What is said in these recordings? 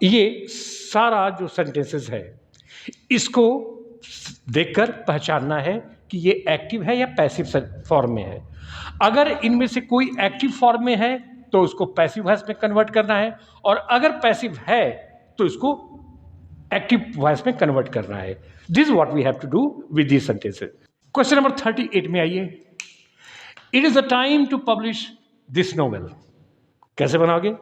ये सारा जो सेंटेंसेस है इसको देखकर पहचानना है कि ये एक्टिव है या पैसिव फॉर्म में है। अगर इनमें से कोई एक्टिव फॉर्म में है तो उसको पैसिव वॉइस में कन्वर्ट करना है, और अगर पैसिव है तो इसको एक्टिव वॉइस में कन्वर्ट करना है। This what we have to do with this sentences. Question number 38 में आइए। It is the time to publish this novel. कैसे बनाओगे?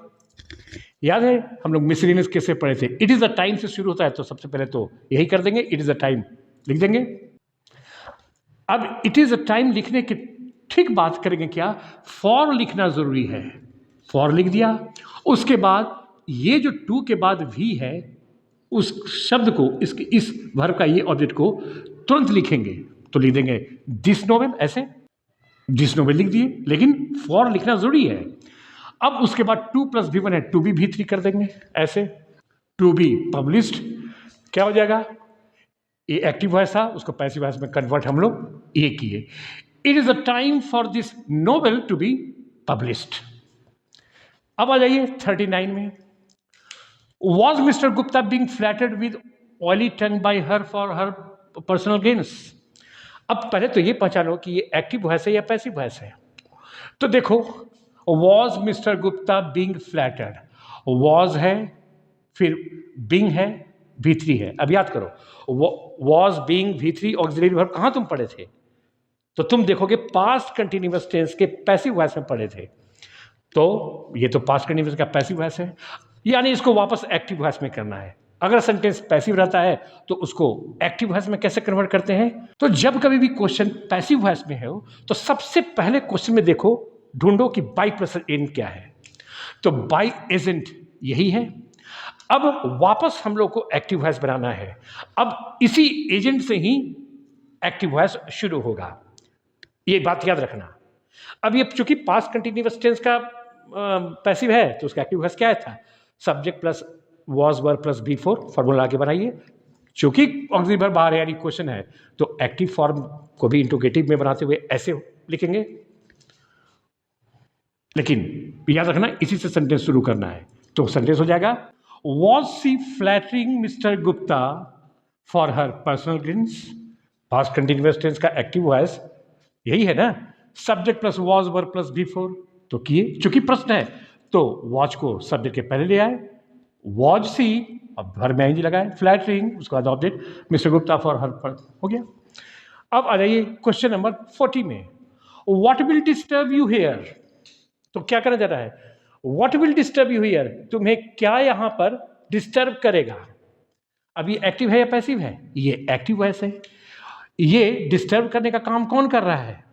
याद है हम लोग मिसलिनियस कैसे पढ़े थे? इट इज द टाइम से शुरू होता है तो सबसे पहले तो यही कर देंगे, इट इज द टाइम लिख देंगे। अब इट इज द टाइम लिखने की ठीक बात करेंगे क्या? फॉर लिखना जरूरी है। फॉर लिख दिया, उसके बाद ये जो टू के बाद वी है उस शब्द को, इस वर्ब का ये ऑब्जेक्ट को तुरंत लिखेंगे तो लिख देंगे दिस नोवेल। ऐसे दिस नोवेल लिख दिए, लेकिन फॉर लिखना जरूरी है। अब उसके बाद टू प्लस भी वन है, टू बी भी थ्री कर देंगे ऐसे, टू बी पब्लिश्ड। क्या हो जाएगा? ये एक्टिव वॉइस था, उसको पैसिव वॉइस में कन्वर्ट हम लोग ये किए। It is a time for this novel to be published. अब आ जाइए 39 में। Was mister Gupta being flattered with oily tongue by her for her personal gains. अब पहले तो ये पहचानो कि ये एक्टिव वॉइस है या पैसिव वॉइस है। तो देखो, was mister Gupta being flattered, was है, फिर बीइंग है, V3 है। अब याद करो, was being V3 auxiliary verb कहाँ तुम पढ़े थे? तो तुम देखोगे पास्ट कंटिन्यूअस टेंस के पैसिव वॉइस में पढ़े थे। तो ये तो पास्ट कंटिन्यूअस का पैसिव वॉइस है, यानी इसको वापस एक्टिव वॉइस में करना है। अगर सेंटेंस पैसिव रहता है तो उसको एक्टिव वॉइस में कैसे कन्वर्ट करते हैं? तो जब कभी भी क्वेश्चन पैसिव वॉइस में हो तो सबसे पहले क्वेश्चन में देखो, ढूंढो कि बाई प्लस एजेंट क्या है। तो बाई एजेंट यही है। अब वापस हम लोग को एक्टिव वॉइस बनाना है। अब इसी एजेंट से ही एक्टिव वॉइस शुरू होगा, ये बात याद रखना। अब ये चूंकि पास्ट कंटिन्यूअस टेंस का पैसिव है तो उसका एक्टिव वॉइस क्या था? Subject plus was verb plus B4 formula आगे बनाइए। चूंकि ऑक्सिलरी वर्ब बाहर यानी क्वेश्चन है तो एक्टिव फॉर्म को भी इंट्रोगेटिव में बनाते हुए ऐसे लिखेंगे, लेकिन याद रखना इसी से सेंटेंस शुरू करना है। तो सेंटेंस हो जाएगा, was she flattering mister Gupta for her personal gains. Past continuous tense का एक्टिव वॉइस यही है ना, subject plus was verb plus B4। तो किए, चूंकि प्रश्न है तो वॉच को सब्जेक्ट के पहले ले आए, वॉज सी, अब वर्ब में लगाए, फ्लैटरिंग उसके बाद ऑब्जेक्ट मिस्टर गुप्ता फॉर हर पर हो गया। अब आ जाइए क्वेश्चन नंबर 40 में। What will disturb you here. तो क्या करना चाहता है? What will disturb you here, तुम्हें क्या यहां पर डिस्टर्ब करेगा। अब ये एक्टिव है या पैसिव है? ये एक्टिव वॉइस है। ये डिस्टर्ब करने का काम कौन कर रहा है?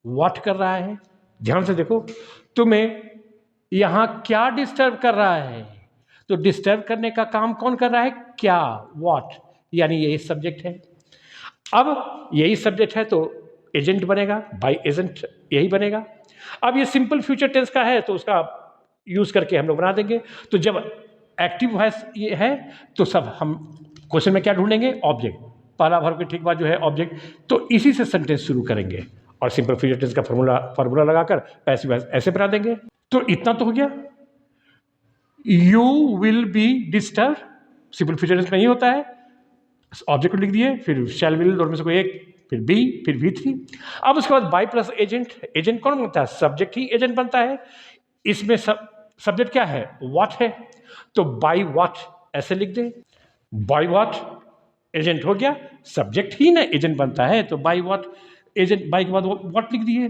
व्हाट कर रहा है। ध्यान से देखो, तुम्हें यहां क्या डिस्टर्ब कर रहा है। तो डिस्टर्ब करने का काम कौन कर रहा है? क्या, व्हाट, यानी ये सब्जेक्ट है। अब यही सब्जेक्ट है तो एजेंट बनेगा, बाय एजेंट यही बनेगा। अब ये सिंपल फ्यूचर टेंस का है तो उसका यूज करके हम लोग बना देंगे। तो जब एक्टिव वॉइस ये है तो सब हम क्वेश्चन में क्या ढूंढेंगे? ऑब्जेक्ट। पहला वर्ब के ठीक बाद जो है ऑब्जेक्ट, तो इसी से सेंटेंस शुरू करेंगे और सिंपल फ्यूचर टेंस का फॉर्मूला लगाकर पैसिव वॉइस ऐसे बना देंगे। तो इतना तो हो गया। You will be disturb, simple future tense में ही होता है, ऑब्जेक्ट को लिख दिए, फिर शैल विल दोनों में से कोई एक, फिर बी, फिर V3। अब उसके बाद बाय प्लस एजेंट। एजेंट कौन बनता है? सब्जेक्ट ही एजेंट बनता है। इसमें सब्जेक्ट क्या है? व्हाट है, तो बाय व्हाट ऐसे लिख दे। बाय व्हाट एजेंट हो गया, सब्जेक्ट ही ना एजेंट बनता है, तो बाय व्हाट एजेंट, बाय के बाद व्हाट लिख दिए।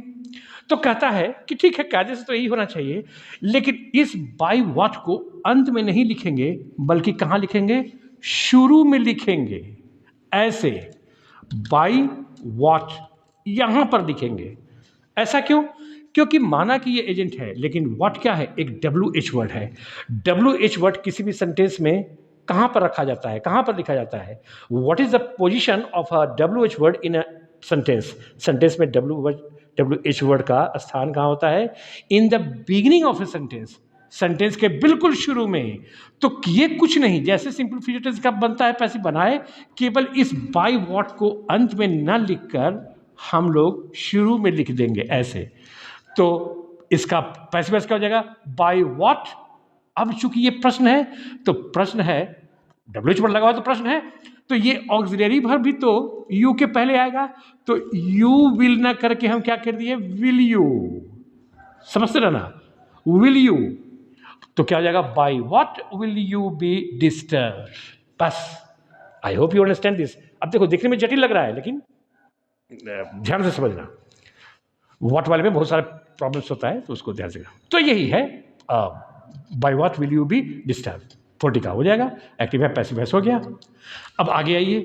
तो कहता है कि ठीक है, कायदे से तो यही होना चाहिए, लेकिन इस बाय व्हाट को अंत में नहीं लिखेंगे, बल्कि कहां लिखेंगे? शुरू में लिखेंगे। ऐसे बाय व्हाट यहां पर लिखेंगे। ऐसा क्यों? क्योंकि माना कि ये एजेंट है, लेकिन व्हाट क्या है? एक WH वर्ड है। WH वर्ड किसी भी सेंटेंस में कहां पर रखा जाता है, कहां पर लिखा जाता है? What is the position of a WH word in a sentence. Sentence में WH वर्ड का स्थान कहां होता है? In the beginning of a sentence, sentence के बिल्कुल शुरू में। तो ये कुछ नहीं, जैसे सिंपल फ्यूचर टेंस का बनता है पैसिव बनाए, केवल इस बाय व्हाट को अंत में न लिखकर हम लोग शुरू में लिख देंगे ऐसे। तो इसका पैसिव वॉइस क्या हो जाएगा? बाय व्हाट अब चूंकि ये प्रश्न है, तो प्रश्न है, WH पर लगा हुआ तो प्रश्न है, तो ये ऑक्सिलरी वर्ब भी तो यू के पहले आएगा, तो यू विल ना करके हम क्या कर दिए, विल यू। समझते रहना, विल यू, तो क्या हो जाएगा, by what will you be disturb. बस, I hope you understand this. अब देखो, देखने में जटिल लग रहा है, लेकिन ध्यान से समझना, व्हाट वाले में बहुत सारे प्रॉब्लम्स होता है, तो उसको ध्यान से। तो यही है, bye what will you be disturb, 40 का हो जाएगा, एक्टिव है, पैसिव वॉइस हो गया। अब आगे आइए,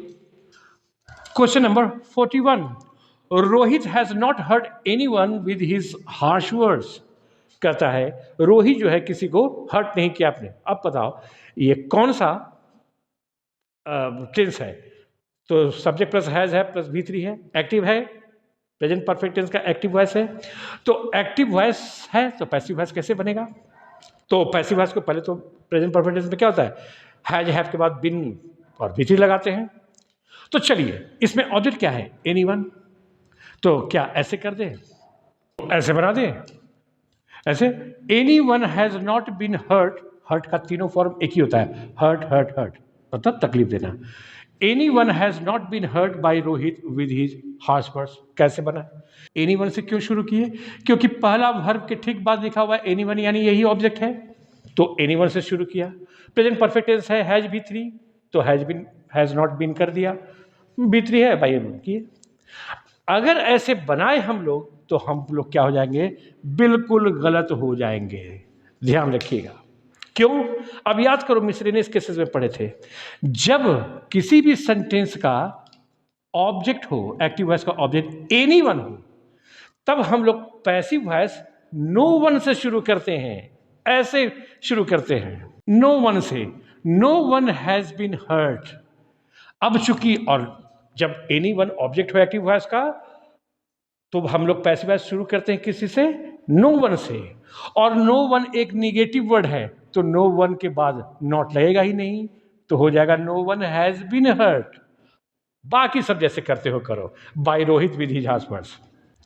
question number 41, Rohit has not hurt anyone with his harsh words. कहता है रोहित जो है किसी को हर्ट नहीं किया आपने। अब बताओ ये कौन सा टेंस है, तो सब्जेक्ट प्लस हैज है प्लस V3 है, एक्टिव है, प्रेजेंट परफेक्ट टेंस का एक्टिव वॉइस है, तो एक्टिव वॉइस है तो पैसिव वॉइस कैसे बनेगा। तो पैसिव वॉइस को पहले तो प्रेजेंट परफेक्ट टेंस में क्या होता है, हैज हैव के बाद बिन और V3 लगाते हैं। तो चलिए इसमें ऑब्जेक्ट क्या है, एनीवन, तो क्या ऐसे कर दें, ऐसे बना दें, ऐसे, anyone has not been hurt, hurt का तीनों फॉर्म एक ही होता है, हर्ट हर्ट हर्ट, मतलब तकलीफ देना। Anyone has not been hurt by Rohit with his harsh words, कैसे बना, एनीवन से क्यों शुरू किए, क्योंकि पहला वर्ब के ठीक बाद लिखा हुआ है एनीवन, यानी यही ऑब्जेक्ट है, तो एनीवन से शुरू किया। प्रेजेंट परफेक्ट टेंस है हैज V3, तो हैज नॉट बीन कर दिया, V3 है बाय किए। अगर ऐसे बनाए हम लोग, तो हम लोग क्या हो जाएंगे, बिल्कुल गलत हो जाएंगे, ध्यान रखिएगा। क्यों, अब याद करो मिसलेनियस केसेस में पढ़े थे, जब किसी भी सेंटेंस का ऑब्जेक्ट हो, एक्टिव वॉइस का ऑब्जेक्ट एनीवन हो, तब हम लोग पैसिव वॉइस नो वन से शुरू करते हैं, ऐसे शुरू करते हैं, नो वन से, no one has been hurt. अब चूंकि, और जब एनीवन ऑब्जेक्ट हो एक्टिव वॉइस का, तो हम लोग पैसिव वॉइस शुरू करते हैं किसी से, नो वन से, और नो वन एक निगेटिव वर्ड है, तो नो वन के बाद नॉट लगेगा ही नहीं, तो हो जाएगा no one has been hurt. बाकी सब जैसे करते हो करो, by Rohit with his harsh words,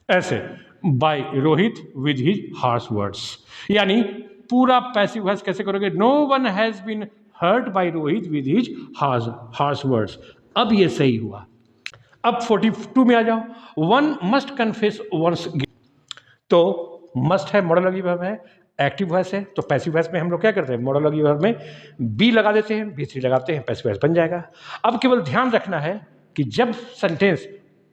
ऐसे, by Rohit with his harsh words, यानी पूरा पैसिव वॉइस कैसे करोगे, no one has been hurt by Rohit with his harsh words. अब ये सही हुआ। अब 42 में आ जाओ, वन मस्ट कन्फेस वंस, तो मस्ट है, मोडोलॉगी वर्ब है, एक्टिव वॉइस है, तो पैसिव वॉइस में हम लोग क्या करते हैं, मोडोलॉगी वर्ब में बी लगा देते हैं, V3 लगाते हैं, पैसिव वॉइस बन जाएगा। अब केवल ध्यान रखना है कि जब सेंटेंस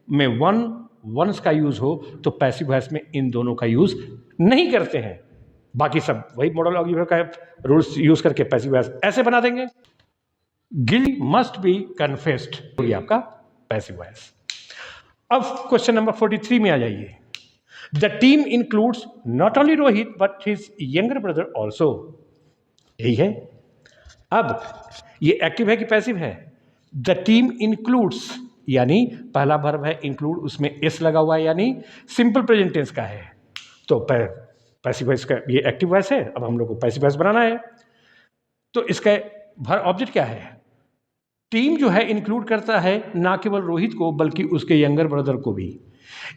में वंस का यूज हो, तो पैसिव वॉइस में इन दोनों का यूज नहीं करते हैं, बाकी सब वही मोडोलॉगी वर्ब का रूल्स यूज करके पैसिव वॉइस ऐसे बना देंगे, गिल्ट मस्ट बी कन्फेस्ड, ये आपका पैसिव वॉइस। अब क्वेश्चन नंबर 43 में आ जाइए, the team includes not only Rohit but his younger brother also, यही है। अब ये एक्टिव है कि पैसिव है, द टीम इंक्लूड्स, यानी पहला वर्ब है इंक्लूड, उसमें एस लगा हुआ है, यानी सिंपल प्रेजेंट टेंस का है, तो पैसिव वॉइस का ये एक्टिव वॉइस है। अब हम लोग को पैसिव वॉइस बनाना है, तो इसका वर्ब ऑब्जेक्ट क्या है, टीम जो है इंक्लूड करता है ना केवल रोहित को बल्कि उसके यंगर ब्रदर को भी,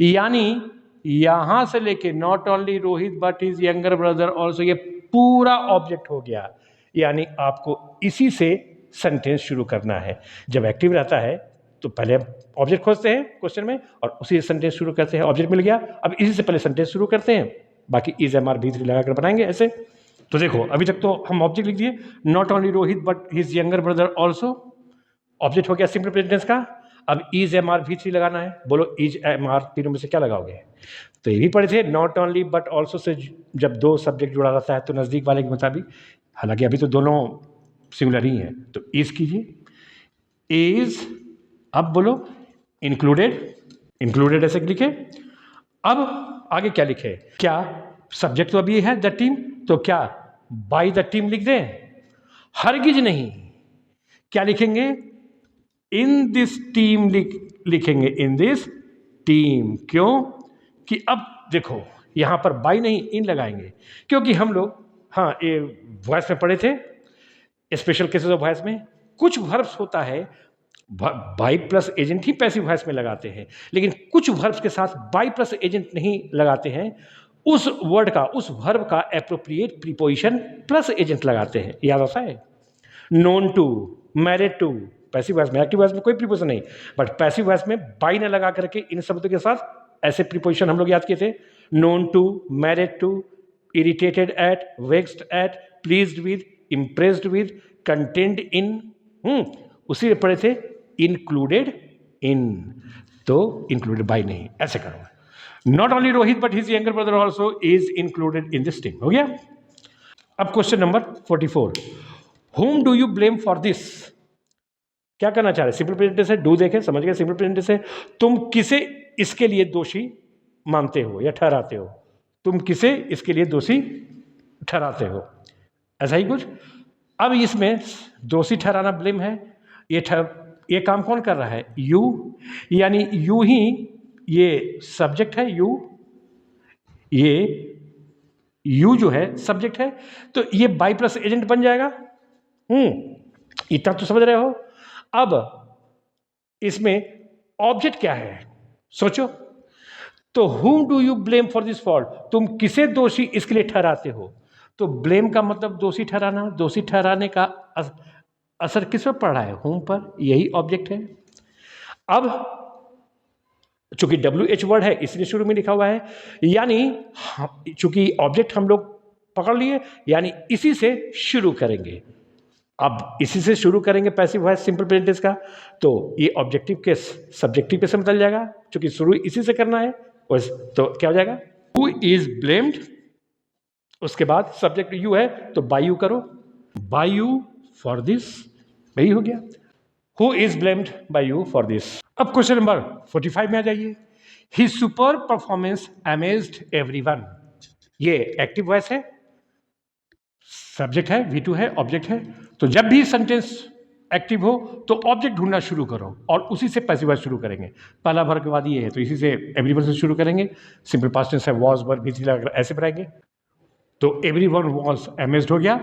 यानी यहां से लेके not only Rohit but his younger brother also, ये पूरा ऑब्जेक्ट हो गया, यानी आपको इसी से सेंटेंस शुरू करना है। जब एक्टिव रहता है तो पहले ऑब्जेक्ट खोजते हैं क्वेश्चन में और उसी से सेंटेंस शुरू करते हैं, ऑब्जेक्ट मिल गया, अब इसी से पहले सेंटेंस शुरू करते हैं, बाकी इज एम आर V3 लगाकर बनाएंगे ऐसे। तो देखो अभी तक तो हम ऑब्जेक्ट लिख दिए, not only Rohit but his younger brother also, object हो गया सिंपल प्रेजेंट टेंस का। अब इज एम आर V3 लगाना है, बोलो इज एम आर, तीनों में से क्या लगाओगे, तो ये भी पढ़े थे, not only but also say जब दो सब्जेक्ट जुड़ा रहता है तो नज़दीक वाले के मुताबिक, हालांकि अभी तो दोनों सिंगुलर ही हैं, तो इज कीजिए, इज, अब बोलो इंक्लूडेड, इंक्लूडेड ऐसे लिखे। अब आगे क्या लिखे, क्या सब्जेक्ट तो अभी है द टीम, तो क्या बाय द टीम लिख दें, हरगिज नहीं, क्या लिखेंगे, इन दिस टीम लिखेंगे, इन दिस टीम। क्यों कि अब देखो यहां पर बाय नहीं इन लगाएंगे, क्योंकि हम लोग हाँ ये वॉइस में पढ़े थे, स्पेशल केसेस ऑफ वॉइस में कुछ वर्ब्स होता है बाय प्लस एजेंट ही पैसिव वॉइस में लगाते हैं, लेकिन कुछ वर्ब्स के साथ बाय प्लस एजेंट नहीं लगाते हैं, उस वर्ड का, उस वर्ब का एप्रोप्रिएट प्रीपोजिशन प्लस एजेंट लगाते हैं। याद आता है? Known to, married to, passive voice में, एक्टिव वॉइस में कोई प्रीपोजिशन नहीं, बट पैसिव वॉइस में बाई न लगा करके इन शब्दों के साथ ऐसे प्रीपोजिशन हम लोग याद किए थे। Known to, married to, irritated at, vexed at, pleased with, impressed with, content in, उसी में पढ़े थे इंक्लूडेड इन, तो इंक्लूडेड बाई नहीं, ऐसे करो। Not only Rohit but his younger brother also is included in this thing. हो गया? अब question number 44, whom do you blame for this? क्या करना चाह रहे? सिंपल प्रेजेंट टेंस है, डू देखे, समझ गए? सिंपल प्रेजेंट टेंस है, तुम किसे इसके लिए दोषी मानते हो या ठहराते हो? तुम किसे इसके लिए दोषी ठहराते हो? ऐसा ही कुछ। अब इसमें दोषी ठहराना ब्लेम है, ये काम कौन कर रहा है? यू, यानी यू ही, ये सब्जेक्ट है, ये यू जो है सब्जेक्ट है, तो ये बाई प्लस एजेंट बन जाएगा। इतना तो समझ रहे हो? अब इसमें ऑब्जेक्ट क्या है सोचो। तो whom do you blame for this fault? तुम किसे दोषी इसके लिए ठहराते हो? तो ब्लेम का मतलब दोषी ठहराना, दोषी ठहराने का असर किस पर पड़ रहा है? whom पर, यही ऑब्जेक्ट है। अब चूंकि WH वर्ड है इसलिए शुरू में लिखा हुआ है, यानी चूंकि ऑब्जेक्ट हम लोग पकड़ लिए, यानी इसी से शुरू करेंगे। अब इसी से शुरू करेंगे passive voice simple present tense का, तो ये ऑब्जेक्टिव केस सब्जेक्टिव केस में बदल जाएगा, क्योंकि शुरू इसी से करना है। तो क्या हो जाएगा? हु इज ब्लेम्ड, उसके बाद सब्जेक्ट यू है तो बाय यू करो, बाय यू फॉर दिस, यही हो गया। Who is blamed by you for this. अब क्वेश्चन नंबर 45 में आ जाइए। His super performance amazed everyone, ये एक्टिव वॉइस है, सब्जेक्ट है, V2 है, ऑब्जेक्ट है। तो जब भी सेंटेंस एक्टिव हो तो ऑब्जेक्ट ढूंढना शुरू करो और उसी से पैसिव वॉइस शुरू करेंगे। पहला वर्ग के बाद ये है तो इसी से एवरीवन से शुरू करेंगे। सिंपल पास्ट टेंस है, वॉज, वर, V3 लगाकर ऐसे बनाएंगे। तो एवरीवन वॉज अमेज्ड हो गया,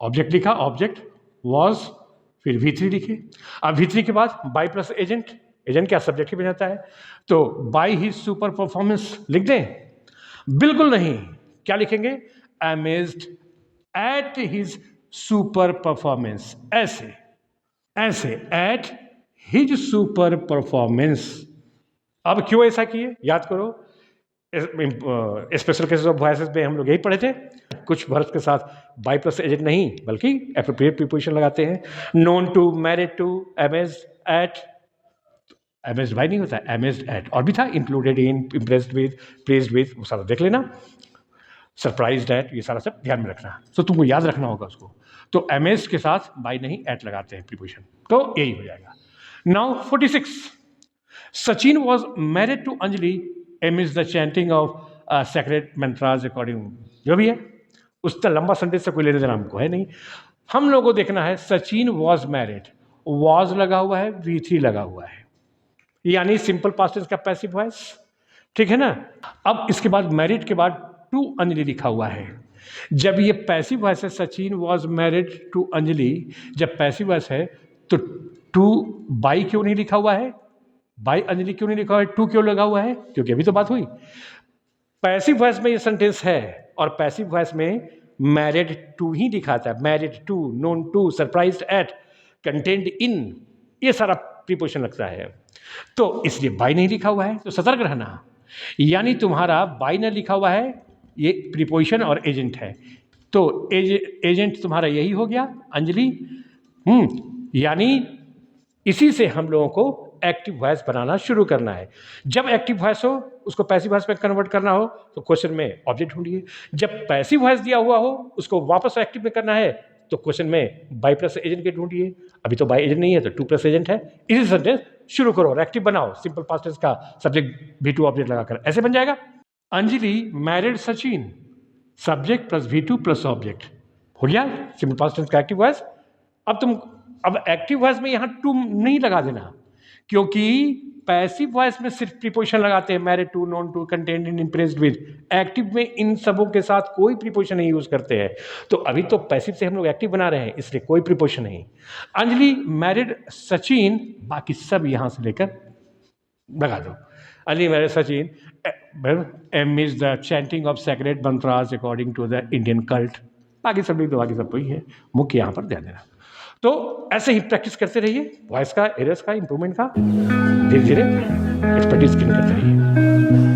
ऑब्जेक्ट लिखा, ऑब्जेक्ट वॉज, फिर V3 लिखे। अब V3 के बाद बाय प्लस एजेंट, एजेंट क्या सब्जेक्ट में जाता है, तो बाय हिज सुपर परफॉर्मेंस लिख दें? बिल्कुल नहीं। क्या लिखेंगे? Amazed at his super performance, ऐसे एट हिज सुपर परफॉर्मेंस। अब क्यों ऐसा किए? याद करो, स्पेशल केसेस ऑफ वॉइसेस में हम लोग यही पढ़े थे, कुछ वर्ड्स के साथ बाय प्लस एजेंट नहीं बल्कि एप्रोप्रिएट प्रीपोजिशन लगाते हैं। Known to, married to, amazed at, amazed by नहीं होता है, अमेज्ड एट, और भी था included in, impressed with, pleased with, वो सारा देख लेना, सरप्राइज्ड एट, ये सारा सब ध्यान में रखना, तो तुमको याद रखना होगा उसको। तो अमेज्ड के साथ बाय नहीं एट लगाते हैं प्रीपोजिशन, तो यही हो जाएगा। Now 46, Sachin was married to Anjali amidst the chanting of sacred mantras according, जो भी है उसका लंबा सेंटेंस से कोई लेने देना हमको है नहीं। हम लोगों को देखना है सचिन वॉज मैरिड, वॉज लगा हुआ है, V3 लगा हुआ है, यानी सिंपल पास्ट टेंस का पैसिव वॉइस, ठीक है ना। अब इसके बाद मैरिड के बाद टू अंजलि लिखा हुआ है। जब ये पैसिव वॉइस है, Sachin was married to Anjali, जब पैसिव वॉइस है तो टू बाई क्यों नहीं लिखा हुआ है? बाई अंजलि क्यों नहीं लिखा हुआ है? टू क्यों लगा हुआ है? क्योंकि अभी तो बात हुई, पैसिव वॉइस में ये सेंटेंस है और पैसिव वॉइस में मैरिड टू ही दिखाता है, married to, known to, surprised at, content in, ये सारा प्रीपोजिशन लगता है, तो इसलिए बाई नहीं लिखा हुआ है। तो सतर्क रहना, यानी तुम्हारा बाई न लिखा हुआ है, ये प्रीपोजिशन और एजेंट है, तो एजेंट तुम्हारा यही हो गया अंजलि। यानी इसी से हम लोगों को एक्टिव वॉइस बनाना शुरू करना है। जब एक्टिव वॉइस हो उसको पैसिव वॉइस में कन्वर्ट करना हो तो क्वेश्चन में ऑब्जेक्ट ढूंढिए। जब पैसिव वॉइस दिया हुआ हो उसको वापस एक्टिव में करना है तो क्वेश्चन में बाई प्लस एजेंट के ढूंढिए। अभी तो बाई एजेंट नहीं है तो टू प्लस एजेंट है, इसी सेंटेंस शुरू करो और एक्टिव बनाओ, सिंपल पास्ट टेंस का सब्जेक्ट V2 ऑब्जेक्ट लगाकर, ऐसे बन जाएगा। Anjali married Sachin, subject plus V2 plus object, हो गया सिंपल पास्ट टेंस का एक्टिव वॉइस। अब एक्टिव वॉइस में यहां टू नहीं लगा देना, क्योंकि पैसिव वॉइस में सिर्फ प्रीपोजिशन लगाते हैं, married to, known to, content in, impressed with. Active में इन सबों के साथ कोई प्रीपोजिशन नहीं यूज करते हैं, तो अभी तो पैसिव से हम लोग एक्टिव बना रहे हैं, इसलिए कोई प्रीपोजिशन नहीं। अंजलि मैरिड सचिन, बाकी सब यहां से लेकर लगा दो। Ali married Sachin. M is the chanting of sacred mantras according to the Indian cult. बाकी सब लोग तो बाकी सब वही है, मुख्य यहाँ पर ध्यान देना। तो ऐसे ही प्रैक्टिस करते रहिए, वॉइस का, एरर्स का, इम्प्रूवमेंट का, धीरे धीरे एक्सपर्टीज गेन करते रहिए।